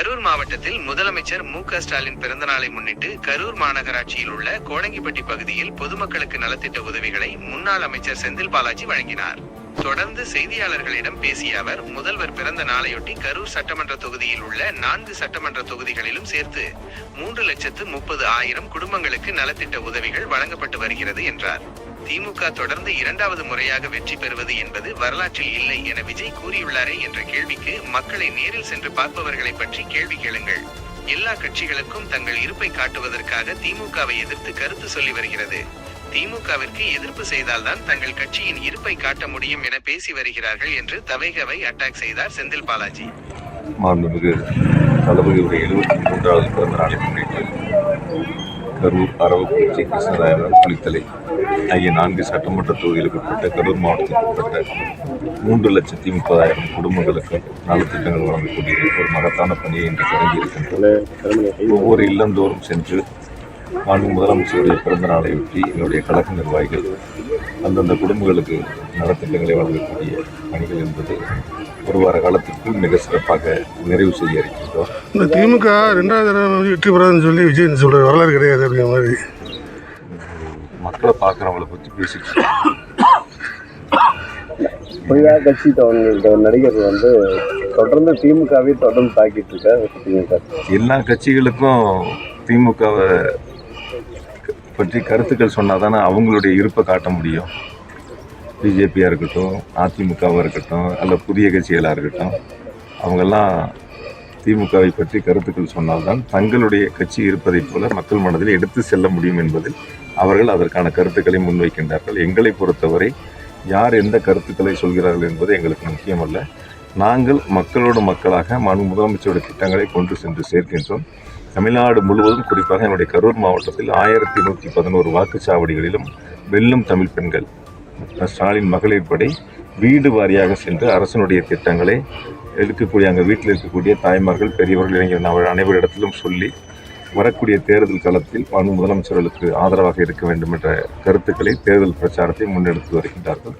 கரூர் மாவட்டத்தில் முதலமைச்சர் மு.க.ஸ்டாலின் பிறந்தநாளை முன்னிட்டு கரூர் மாநகராட்சியில் உள்ள கோடங்கிப்பட்டி பகுதியில் பொதுமக்களுக்கு நலத்திட்ட உதவிகளை முன்னாள் அமைச்சர் செந்தில் பாலாஜி வழங்கினார். தொடர்ந்து செய்தியாளர்களிடம் பேசிய அவர், முதல்வர் பிறந்த நாளையொட்டி கரூர் சட்டமன்ற தொகுதியில் உள்ள 4 சட்டமன்ற தொகுதிகளிலும் சேர்த்து 3,30,000 குடும்பங்களுக்கு நலத்திட்ட உதவிகள் வழங்கப்பட்டு வருகிறது என்றார். திமுக தொடர்ந்து 2வது முறையாக வெற்றி பெறுவது என்பது வரலாற்றில் இல்லை என விஜய் கூறியுள்ளாரே என்ற கேள்விக்கு, மக்களை நேரில் சென்று பார்ப்பவர்களை பற்றி கேள்வி கேளுங்கள். எல்லா கட்சிகளுக்கும் தங்கள் இருப்பை காட்டுவதற்காக திமுகவை எதிர்த்து கருத்து சொல்லி வருகிறது. திமுகவிற்கு எதிர்ப்பு செய்தால்தான் தங்கள் கட்சியின் இருப்பை காட்ட முடியும் என பேசி வருகிறார்கள் என்று தவைகவை அட்டாக் செய்தார் செந்தில் பாலாஜி. மாண்புமிகு தளபதியுடைய 73வது பிறந்த நாளை முன்னிட்டு கரூர், அரவக்குறிச்சி, கிருஷ்ணராயபுரம், குளித்தலை ஆகிய 4 சட்டமன்ற தொகுதிகளுக்கு உட்பட்ட கரூர் மாவட்டத்திற்கு உட்பட்ட 3,30,000 குடும்பங்களுக்கு நலத்திட்டங்கள் வழங்கக்கூடிய ஒரு மகத்தான பணியை இன்று தொடங்கியிருக்கின்றன. ஒவ்வொரு இல்லந்தோறும் சென்று முதலமைச்சருடைய பிறந்த நாளையொட்டி எங்களுடைய கழக நிர்வாகிகள் அந்தந்த குடும்பங்களுக்கு நலத்திட்டங்களை வழங்கக்கூடிய பணிகள் என்பது ஒரு வார காலத்திற்குள் மிக சிறப்பாக நிறைவு செய்ய இருக்கின்றோம். இந்த திமுக 2வது தடவை வெற்றி பெறாதுன்னு சொல்லி விஜய் சொல்ற வரலாறு கிடையாது அப்படிங்கிற மாதிரி மக்களை பார்க்குறவங்களை பற்றி பேசிட்டு கட்சி நடிகர் தொடர்ந்து திமுகவை தொடர்ந்து தாக்கிட்டு இருக்காரு. எல்லா கட்சிகளுக்கும் திமுகவை பற்றி கருத்துக்கள் சொன்னால் தானே அவங்களுடைய இருப்பை காட்ட முடியும். பிஜேபியாக இருக்கட்டும், அதிமுகவாக இருக்கட்டும், அல்ல புதிய கட்சிகளாக இருக்கட்டும், அவங்கெல்லாம் திமுகவை பற்றி கருத்துக்கள் சொன்னால்தான் தங்களுடைய கட்சி இருப்பதைப் போல மக்கள் மனதில் எடுத்து செல்ல முடியும் என்பதில் அவர்கள் அதற்கான கருத்துக்களை முன்வைக்கின்றார்கள். எங்களை பொறுத்தவரை யார் எந்த கருத்துக்களை சொல்கிறார்கள் என்பது எங்களுக்கு முக்கியமல்ல. நாங்கள் மக்களோடு மக்களாக முதலமைச்சருடைய திட்டங்களை கொண்டு சென்று சேர்க்கின்றோம். தமிழ்நாடு முழுவதும், குறிப்பாக என்னுடைய கரூர் மாவட்டத்தில் 1111 வாக்குச்சாவடிகளிலும் வெல்லும் தமிழ் பெண்கள் ஸ்டாலின் மகளிர் படை வீடு வாரியாக சென்று அரசனுடைய திட்டங்களை எடுக்கக்கூடிய, அங்கே வீட்டில் இருக்கக்கூடிய தாய்மார்கள், பெரியவர்கள், இளைஞர்கள் அனைவரிடத்திலும் சொல்லி வரக்கூடிய தேர்தல் களத்தில் முதலமைச்சர்களுக்கு ஆதரவாக இருக்க வேண்டும் என்ற கருத்துக்களை, தேர்தல் பிரச்சாரத்தை முன்னெடுத்து வருகின்றார்கள்.